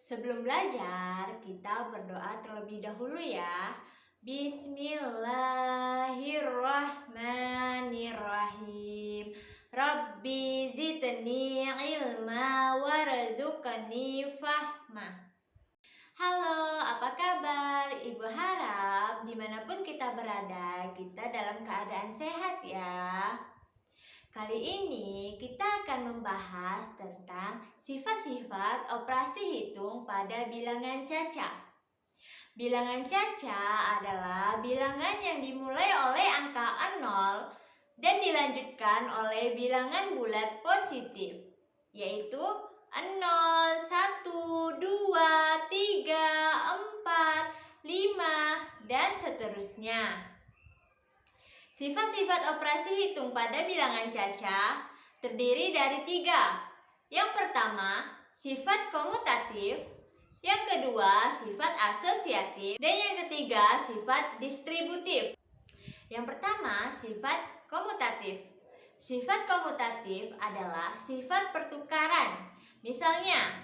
Sebelum belajar, kita berdoa terlebih dahulu ya. Bismillahirrahmanirrahim. Rabbi zidni ilma warzuqni fahma. Halo, apa kabar? Ibu harap dimanapun kita berada, kita dalam keadaan sehat ya. Kali ini kita akan membahas tentang sifat-sifat operasi hitung pada bilangan caca. Bilangan caca adalah bilangan yang dimulai oleh angka 0 dan dilanjutkan oleh bilangan bulat positif, yaitu 0, 1, 2, 3, 4, 5, dan seterusnya. Sifat-sifat operasi hitung pada bilangan caca terdiri dari 3. Yang pertama, sifat komutatif. Yang kedua, sifat asosiatif. Dan yang ketiga, sifat distributif. Yang pertama, sifat komutatif. Sifat komutatif adalah sifat pertukaran. Misalnya,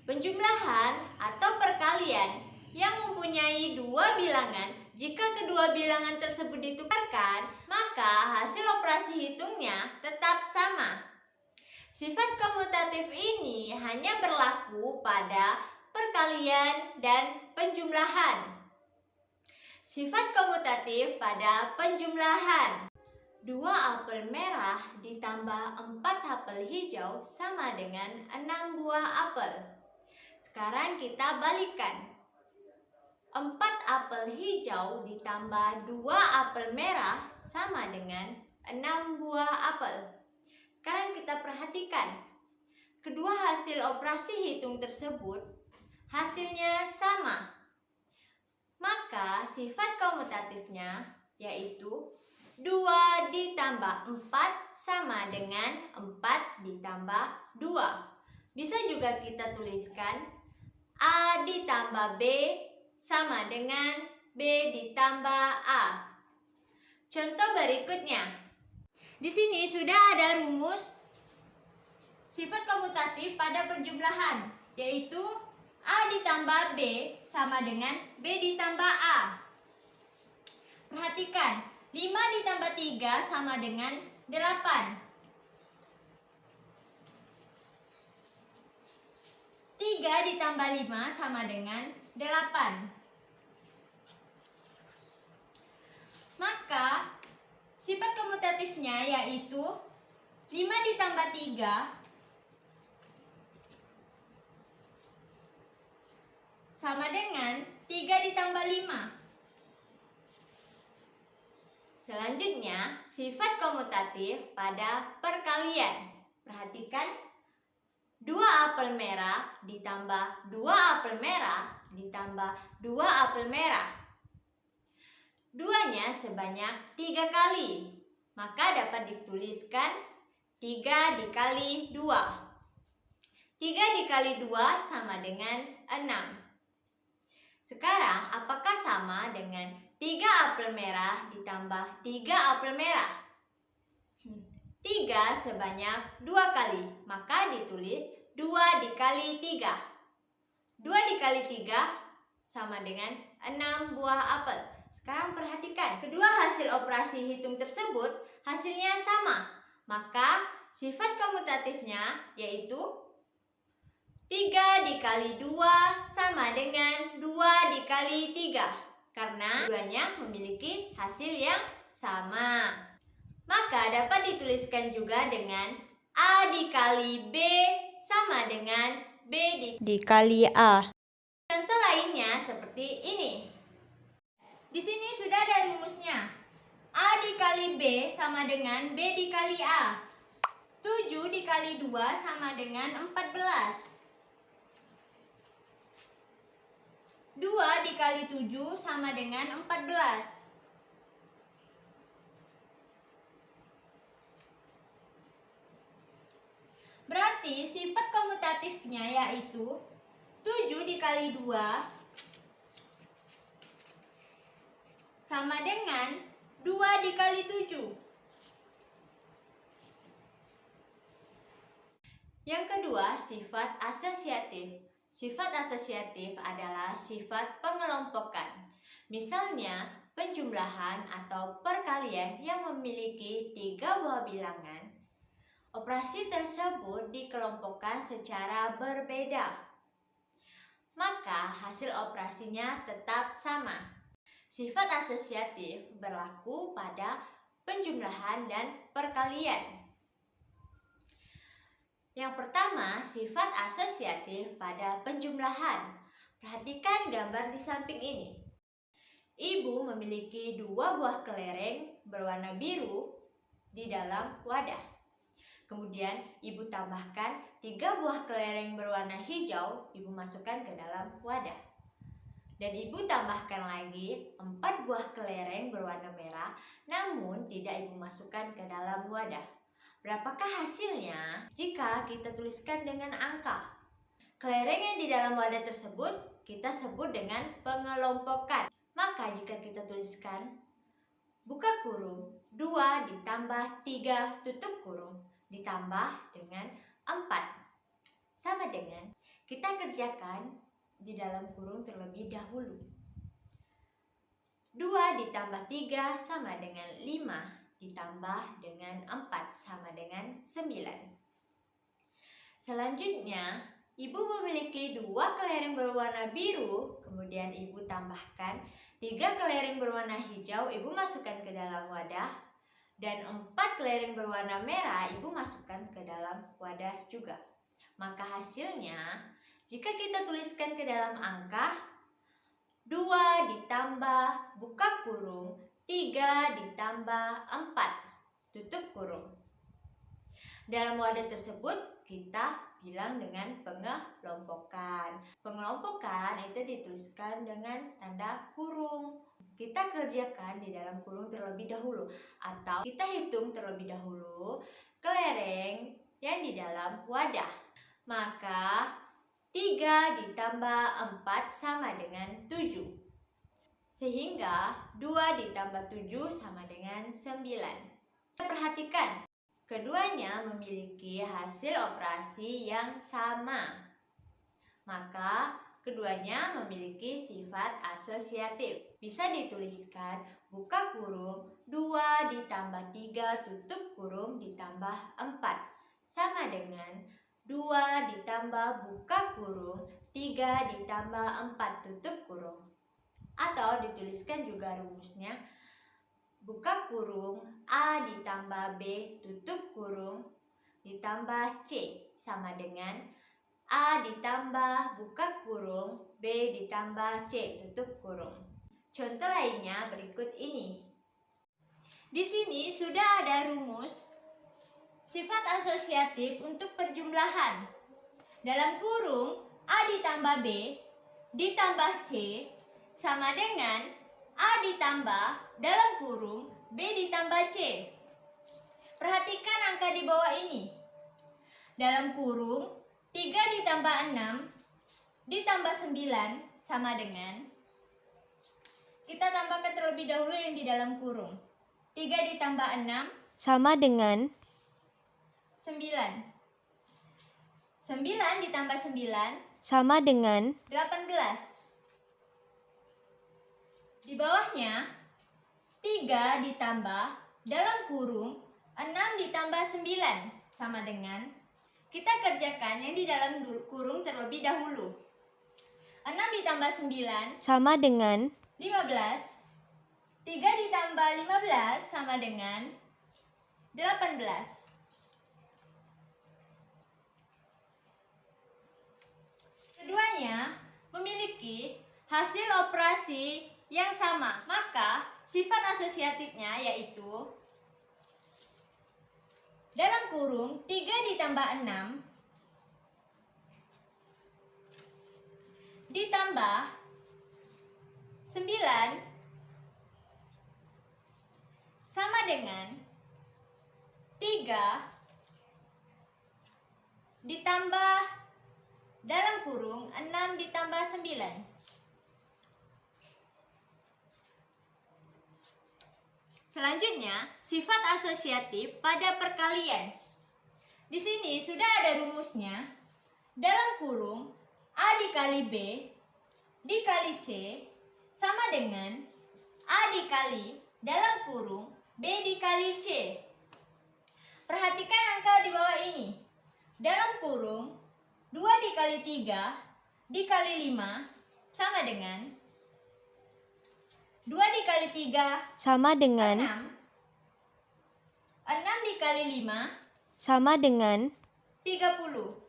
penjumlahan atau perkalian yang mempunyai dua bilangan. Jika kedua bilangan tersebut ditukarkan, maka hasil operasi hitungnya tetap sama. Sifat komutatif ini hanya berlaku pada perkalian dan penjumlahan. Sifat komutatif pada penjumlahan. 2 apel merah ditambah 4 apel hijau sama dengan 6 buah apel. Sekarang kita balikan. 4 apel hijau ditambah 2 apel merah sama dengan 6 buah apel. Sekarang kita perhatikan. Kedua hasil operasi hitung tersebut hasilnya sama. Maka sifat komutatifnya yaitu 2 ditambah 4 sama dengan 4 ditambah 2. Bisa juga kita tuliskan A ditambah B sama dengan B ditambah A. Contoh berikutnya. Di sini sudah ada rumus sifat komutatif pada perjumlahan, yaitu A ditambah B sama dengan B ditambah A. Perhatikan, 5 ditambah 3 sama dengan 8. 3 ditambah 5 sama dengan 8. Maka sifat komutatifnya yaitu 5 ditambah 3 sama dengan 3 ditambah 5. Selanjutnya, sifat komutatif pada perkalian. Perhatikan, 2 apel merah ditambah 2 apel merah ditambah 2 apel merah. Duanya sebanyak 3 kali, maka dapat dituliskan 3 dikali 2. 3 dikali 2 sama dengan 6. Sekarang apakah sama dengan 3 apel merah ditambah 3 apel merah? 3 sebanyak 2 kali, maka ditulis 2 dikali 3. 2 dikali 3 sama dengan 6 buah apel. Sekarang perhatikan, kedua hasil operasi hitung tersebut hasilnya sama. Maka sifat komutatifnya yaitu 3 dikali 2 sama dengan 2 dikali 3. Karena keduanya memiliki hasil yang sama. Maka dapat dituliskan juga dengan A dikali B sama dengan B dikali A. Contoh lainnya seperti ini. Di sini sudah ada rumusnya. A dikali B sama dengan B dikali A. 7 dikali 2 sama dengan 14. 2 dikali 7 sama dengan 14. Berarti sifat komutatifnya yaitu 7 dikali 2 sama dengan 2 dikali 7. Yang kedua, sifat asosiatif. Sifat asosiatif adalah sifat pengelompokan. Misalnya, penjumlahan atau perkalian yang memiliki 3 buah bilangan. Operasi tersebut dikelompokkan secara berbeda, maka hasil operasinya tetap sama. Sifat asosiatif berlaku pada penjumlahan dan perkalian. Yang pertama, sifat asosiatif pada penjumlahan. Perhatikan gambar di samping ini. Ibu memiliki 2 buah kelereng berwarna biru di dalam wadah. Kemudian ibu tambahkan 3 buah kelereng berwarna hijau, ibu masukkan ke dalam wadah. Dan ibu tambahkan lagi 4 buah kelereng berwarna merah, namun tidak ibu masukkan ke dalam wadah. Berapakah hasilnya jika kita tuliskan dengan angka? Kelereng yang di dalam wadah tersebut kita sebut dengan pengelompokan. Maka jika kita tuliskan buka kurung 2 ditambah 3 tutup kurung ditambah dengan 4 sama dengan kita kerjakan di dalam kurung terlebih dahulu. 2 ditambah 3 sama dengan 5 ditambah dengan 4 sama dengan 9. Selanjutnya, ibu memiliki 2 kelereng berwarna biru, kemudian ibu tambahkan 3 kelereng berwarna hijau, ibu masukkan ke dalam wadah, dan 4 kelereng berwarna merah, ibu masukkan ke dalam wadah juga. Maka hasilnya, jika kita tuliskan ke dalam angka, 2 ditambah buka kurung 3 ditambah 4 tutup kurung. Dalam wadah tersebut kita bilang dengan pengelompokan. Pengelompokan itu dituliskan dengan tanda kurung. Kita kerjakan di dalam kurung terlebih dahulu, atau kita hitung terlebih dahulu kelereng yang di dalam wadah. Maka 3 ditambah 4 sama dengan 7. Sehingga 2 ditambah 7 sama dengan 9. Perhatikan, keduanya memiliki hasil operasi yang sama. Maka keduanya memiliki sifat asosiatif. Bisa dituliskan buka kurung 2 ditambah 3 tutup kurung ditambah 4 sama dengan 2 ditambah buka kurung 3 ditambah 4 tutup kurung. Atau dituliskan juga rumusnya buka kurung A ditambah B tutup kurung ditambah C sama dengan A ditambah buka kurung B ditambah C tutup kurung. Contoh lainnya berikut ini. Di sini sudah ada rumus sifat asosiatif untuk perjumlahan. Dalam kurung A ditambah B ditambah C sama dengan A ditambah dalam kurung B ditambah C. Perhatikan angka di bawah ini. Dalam kurung 3 ditambah 6 ditambah 9 sama dengan, kita tambahkan terlebih dahulu yang di dalam kurung. 3 ditambah 6 sama dengan 9. 9 ditambah 9 sama dengan 18. Di bawahnya 3 ditambah dalam kurung 6 ditambah 9 sama dengan, kita kerjakan yang di dalam kurung terlebih dahulu. 6 ditambah 9 sama dengan 15. 3 ditambah 15 sama dengan 18. Keduanya memiliki hasil operasi yang sama, maka sifat asosiatifnya yaitu dalam kurung 3 ditambah 6 ditambah 9 sama dengan 3 ditambah dalam kurung 6 ditambah 9. Selanjutnya, sifat asosiatif pada perkalian. Di sini sudah ada rumusnya. Dalam kurung A dikali dikali B dikali C sama dengan A dikali dalam kurung B dikali C. Perhatikan angka di bawah ini. Dalam kurung 2 dikali 3 dikali 5 sama dengan 2 dikali 3 sama dengan 6. 6 dikali 5 sama dengan 30.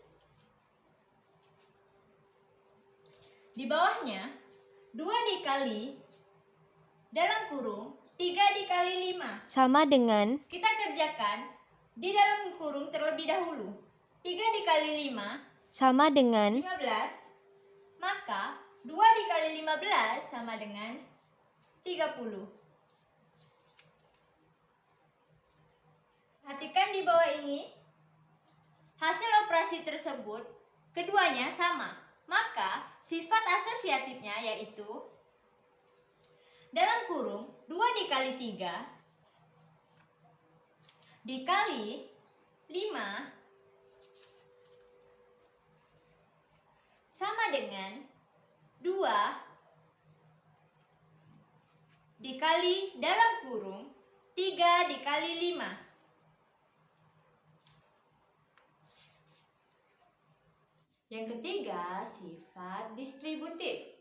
Di bawahnya 2 dikali dalam kurung 3 dikali 5 sama dengan kita kerjakan di dalam kurung terlebih dahulu. 3 dikali 5 sama dengan 15. Maka 2 dikali 15 sama dengan 30. Perhatikan di bawah ini. Hasil operasi tersebut keduanya sama. Maka sifat asosiatifnya yaitu dalam kurung 2 dikali 3 dikali 5 sama dengan 2 dikali dalam kurung 3 dikali 5. Yang ketiga, sifat distributif.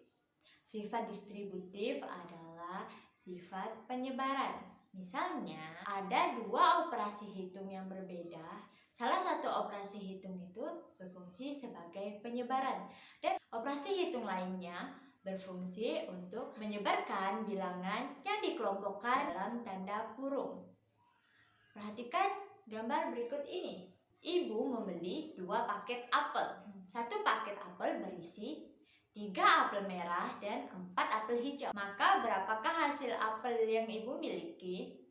Sifat distributif adalah sifat penyebaran. Misalnya, ada dua operasi hitung yang berbeda. Salah satu operasi hitung itu berfungsi sebagai penyebaran, dan operasi hitung lainnya berfungsi untuk menyebarkan bilangan yang dikelompokkan dalam tanda kurung. Perhatikan gambar berikut ini. Ibu membeli 2 paket apel. 1 paket apel berisi 3 apel merah dan 4 apel hijau. Maka berapakah hasil apel yang ibu miliki?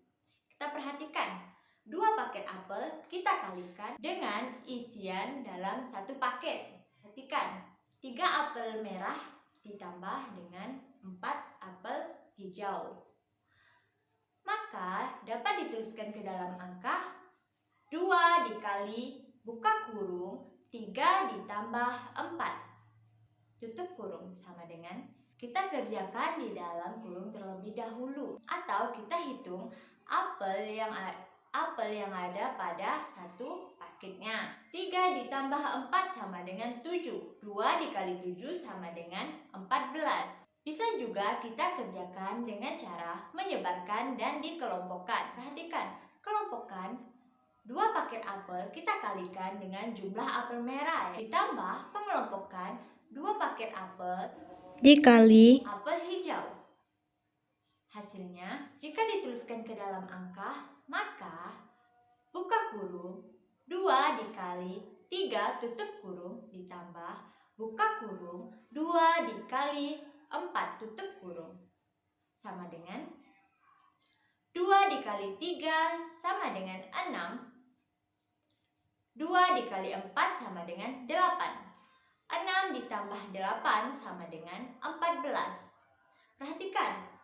Kita perhatikan. 2 paket apel kita kalikan dengan isian dalam 1 paket. Perhatikan. 3 apel merah ditambah dengan 4 apel hijau. Maka dapat dituliskan ke dalam angka 2 dikali buka kurung 3 ditambah 4 tutup kurung sama dengan kita kerjakan di dalam kurung terlebih dahulu, atau kita hitung apel yang ada pada 1 paketnya. 3 ditambah 4 sama dengan 7. 2 dikali 7 sama dengan 14. Bisa juga kita kerjakan dengan cara menyebarkan dan dikelompokkan. Perhatikan, kelompokkan 2 paket apel kita kalikan dengan jumlah apel merah, ditambah pengelompokan 2 paket apel dikali apel hijau. Hasilnya, jika dituliskan ke dalam angka, maka buka kurung 2 dikali 3 tutup kurung ditambah buka kurung 2 dikali 4 tutup kurung sama dengan 2 dikali 3 sama dengan 6. 2 dikali 4 sama dengan 8. 6 ditambah 8 sama dengan 14. Perhatikan,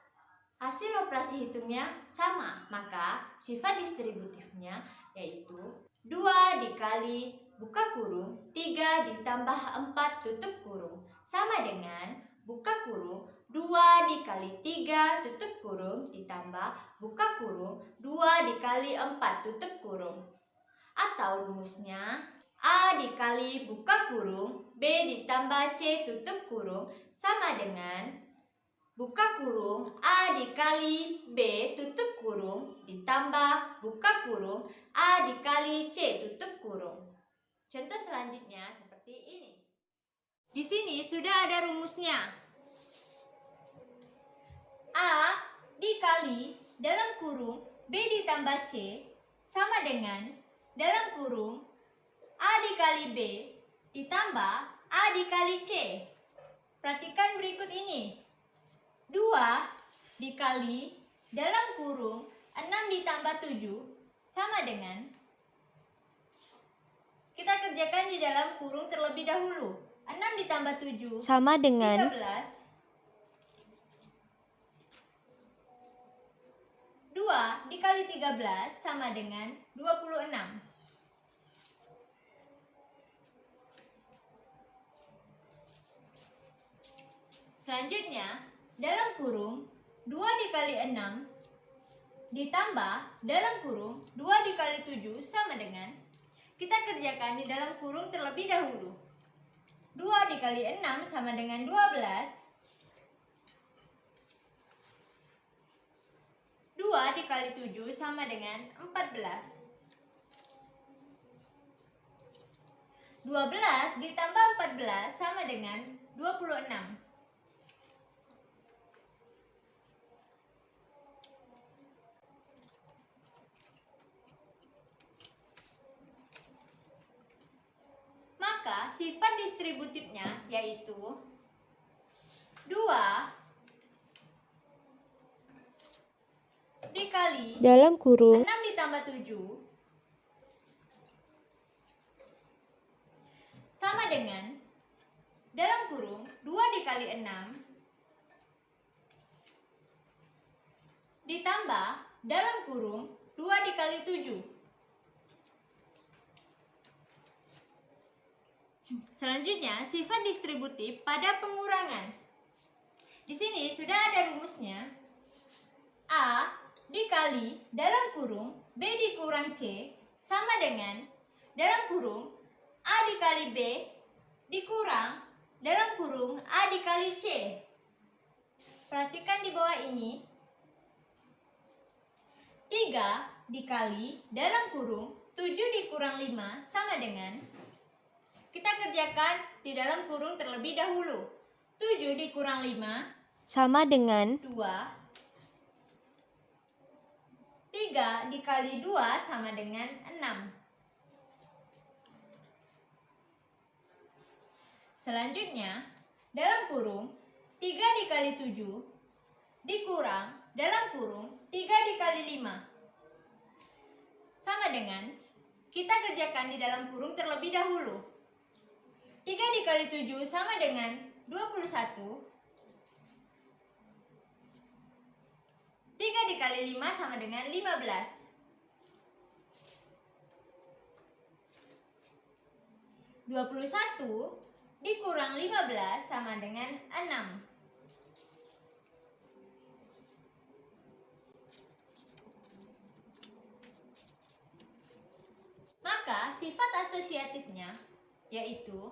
hasil operasi hitungnya sama, maka sifat distributifnya yaitu 2 dikali buka kurung 3 ditambah 4 tutup kurung sama dengan buka kurung 2 dikali 3 tutup kurung ditambah buka kurung 2 dikali 4 tutup kurung. Atau rumusnya A dikali buka kurung B ditambah C tutup kurung sama dengan buka kurung A dikali B tutup kurung ditambah buka kurung A dikali C tutup kurung. Contoh selanjutnya seperti ini. Di sini sudah ada rumusnya. A dikali dalam kurung B ditambah C sama dengan dalam kurung A dikali B ditambah A dikali C. Perhatikan berikut ini. 2 dikali dalam kurung 6 ditambah 7 sama dengan, kita kerjakan di dalam kurung terlebih dahulu. 6 ditambah 7 sama dengan 13. 2 dikali 13 sama dengan 26. Selanjutnya, dalam kurung 2 dikali 6 ditambah dalam kurung 2 dikali 7 sama dengan, kita kerjakan di dalam kurung terlebih dahulu. 2 dikali 6 sama dengan 12. 2 dikali 7 sama dengan 14. 12 ditambah 14 sama dengan 26. Maka sifat distributifnya yaitu 2 dikali dalam kurung 6 ditambah 7 sama dengan dalam kurung 2 dikali 6 ditambah dalam kurung 2 dikali 7. Selanjutnya, sifat distributif pada pengurangan. Di sini sudah ada rumusnya. A dikali dalam kurung B dikurang C sama dengan dalam kurung A dikali B dikurang dalam kurung A dikali C. Perhatikan di bawah ini. 3 dikali dalam kurung 7 dikurang 5 sama dengan, kita kerjakan di dalam kurung terlebih dahulu. 7 dikurang 5 sama dengan 2. 3 dikali 2 sama dengan 6. Selanjutnya, dalam kurung 3 dikali 7 dikurang dalam kurung 3 dikali 5 sama dengan, kita kerjakan di dalam kurung terlebih dahulu. 3 dikali 7 sama dengan 21. 3 dikali 5 sama dengan 15. 21 dikurang 15 sama dengan 6. Maka sifat asosiatifnya yaitu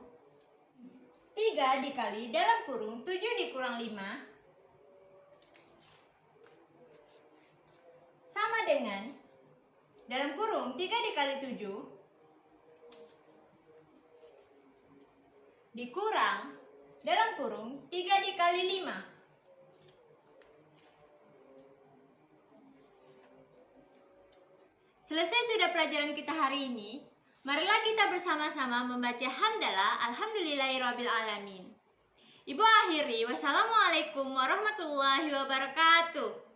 3 dikali dalam kurung 7 dikurang 5 sama dengan dalam kurung 3 dikali 7 dikurang dalam kurung 3 dikali 5. Selesai sudah pelajaran kita hari ini. Marilah kita bersama-sama membaca hamdalah alhamdulillahirrabbilalamin. Ibu akhiri, wassalamualaikum warahmatullahi wabarakatuh.